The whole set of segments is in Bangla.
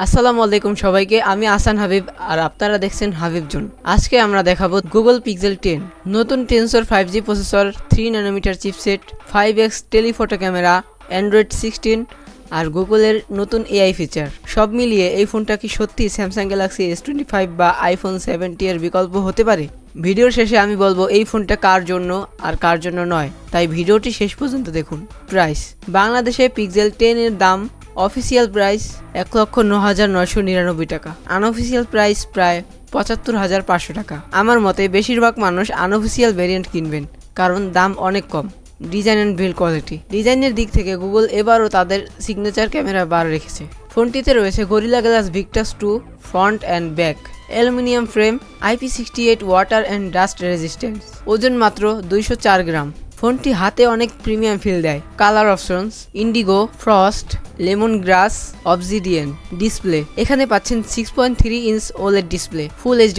আসসালামু আলাইকুম সবাইকে, আমি আসান হাবিব আর আপনারা দেখছেন হাবিব জোন। আজকে আমরা দেখাবো গুগল পিক্সেল 10, নতুন Tensor 5G processor, 3 nanometer chipset, 5x telephoto camera, Android 16 আর গুগলের নতুন এআই ফিচার। সব মিলিয়ে এই ফোনটা কি সত্যি স্যামসাং গ্যালাক্সি S25 বা আইফোন 70 এর বিকল্প হতে পারে? ভিডিওর শেষে আমি বলবো এই ফোনটা কার জন্য আর কার জন্য নয়, তাই ভিডিওটি শেষ পর্যন্ত দেখুন। প্রাইস: বাংলাদেশে পিক্সেল 10 এর দাম অফিসিয়াল প্রাইস 1,09,999 টাকা, আনঅফিসিয়াল প্রাইস প্রায় 75,500 টাকা। আমার মতে বেশিরভাগ মানুষ আনঅফিসিয়াল ভেরিয়েন্ট কিনবেন, কারণ দাম অনেক কম। ডিজাইন অ্যান্ড বিল্ড কোয়ালিটি: ডিজাইনের দিক থেকে গুগল এবারও তাদের সিগনেচার ক্যামেরা বার রেখেছে। ফোনটিতে রয়েছে Gorilla Glass Victus 2 front and back, aluminium frame, IP68 water and dust resistance, ওজন মাত্র 204 গ্রাম। ফোনটি হাতে অনেক প্রিমিয়াম ফিল দেয়। Colour options: indigo, frost, lemon grass, obsidian. Display: এখানে পাচ্ছেন 6.3 inch OLED display, full HD+,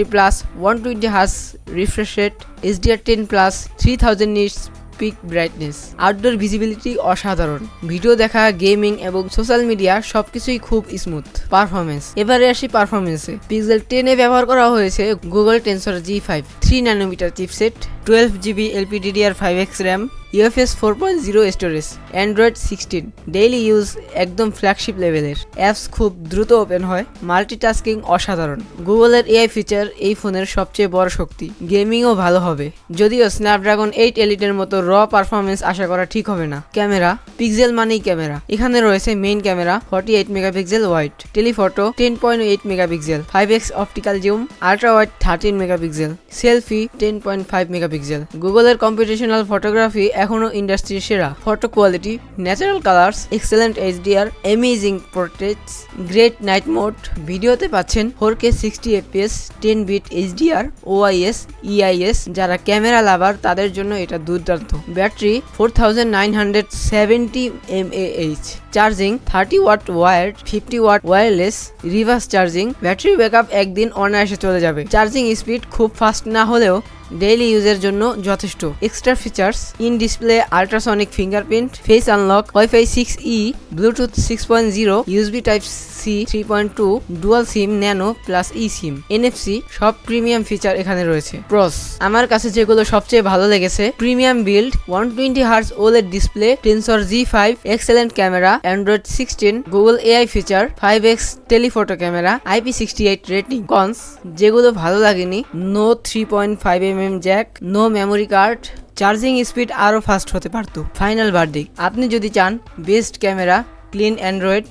120 hertz refresh rate, HDR10+, 3000 nits peak brightness. Outdoor visibility অসাধারণ। ভিডিও দেখা, গেমিং এবং সোশ্যাল মিডিয়া সবকিছুই খুব স্মুথ। পারফরমেন্স: এবারে আসি পারফরমেন্সে। পিক্সেল 10 এ ব্যবহার করা হয়েছে Google Tensor G5, 3 nanometer chipset, 12GB LPDDR5X RAM, UFS 4.0 storage, Android 16। Daily use একদম ফ্ল্যাগশিপ লেভেলের। অ্যাপস খুব দ্রুত ওপেন হয়। মাল্টিটাস্কিং অসাধারণ। গুগলের এআই ফিচার এই ফোনের সবচেয়ে বড় শক্তি। গেমিংও ভালো হবে, যদিও স্ন্যাপড্রাগন 8 এলিটের মতো র পারফরমেন্স আশা করা ঠিক হবে না। ক্যামেরা: পিক্সেল মানেই ক্যামেরা। এখানে রয়েছে main camera 48 megapixel wide, telephoto 10.8 megapixel, 5x optical zoom, ultra wide 13 megapixel, selfie 10.5 megapixel. গুগলের কম্পিউটেশনাল ফটোগ্রাফি এখনো ইন্ডাস্ট্রির সেরা। Photo quality: natural colours, excellent HDR, amazing portraits, great night mode. ভিডিওতে পাচ্ছেন 4K 60 FPS, 10 bit HDR, OIS, EIS। যারা ক্যামেরা লাভার তাদের জন্য এটা দুর্দান্ত। Battery 4970 mAh, charging 30 watt wired, 50 watt wireless, reverse charging. Battery backup একদিন অনায়াসে চলে যাবে। চার্জিং স্পিড খুব ফাস্ট না হলেও ডেইলি ইউজের জন্য যথেষ্ট। Extra features: in display ultrasonic fingerprint, face unlock, wifi 6E, Bluetooth 6.0, USB type C 3.2, dual SIM nano plus e SIM, NFC। সব প্রিমিয়াম ফিচার এখানে রয়েছে। প্রস: আমার কাছে যেগুলো সবচেয়ে ভালো লেগেছে: premium build, 120 hertz OLED display, Tensor G5, excellent camera, Android 16, Google AI feature, 5x telephoto camera, IP68 rating. Cons: যেগুলো ভালো লাগেনি: no 3.5mm jack, no memory card, charging speed আরও ফাস্ট হতে পারত। ফাইনাল ভার্ডিক্ট: আপনি যদি চান best camera, clean Android,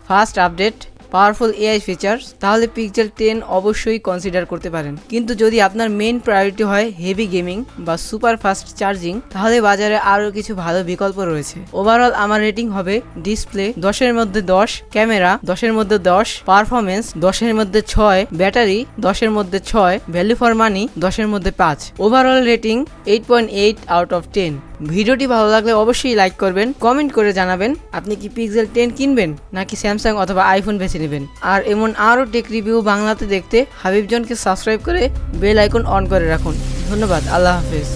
fast update, powerful AI features, তাহলে পিক্সেল 10 অবশ্যই কনসিডার করতে পারেন। কিন্তু যদি আপনার মেইন প্রায়োরিটি হয় হেভি গেমিং বা সুপার ফাস্ট চার্জিং, তাহলে বাজারে আরও কিছু ভালো বিকল্প রয়েছে। ওভারঅল আমার রেটিং হবে: ডিসপ্লে 10-এর মধ্যে 10, ক্যামেরা 10-এর মধ্যে 10, পারফরমেন্স 10-এর মধ্যে 6, ব্যাটারি 10-এর মধ্যে 6, ভ্যালু ফর মানি 10-এর মধ্যে 5। Overall rating 8.8 out of 10। ভিডিওটি ভালো লাগলে অবশ্যই লাইক করবেন, কমেন্ট করে জানাবেন আপনি কি পিক্সেল 10 কিনবেন নাকি স্যামসাং অথবা আইফোন বেছে নেবেন। আর এমন আরও টেক রিভিউ বাংলাতে দেখতে হাবিব জনকে সাবস্ক্রাইব করে বেল আইকন অন করে রাখুন। ধন্যবাদ। আল্লাহ হাফেজ।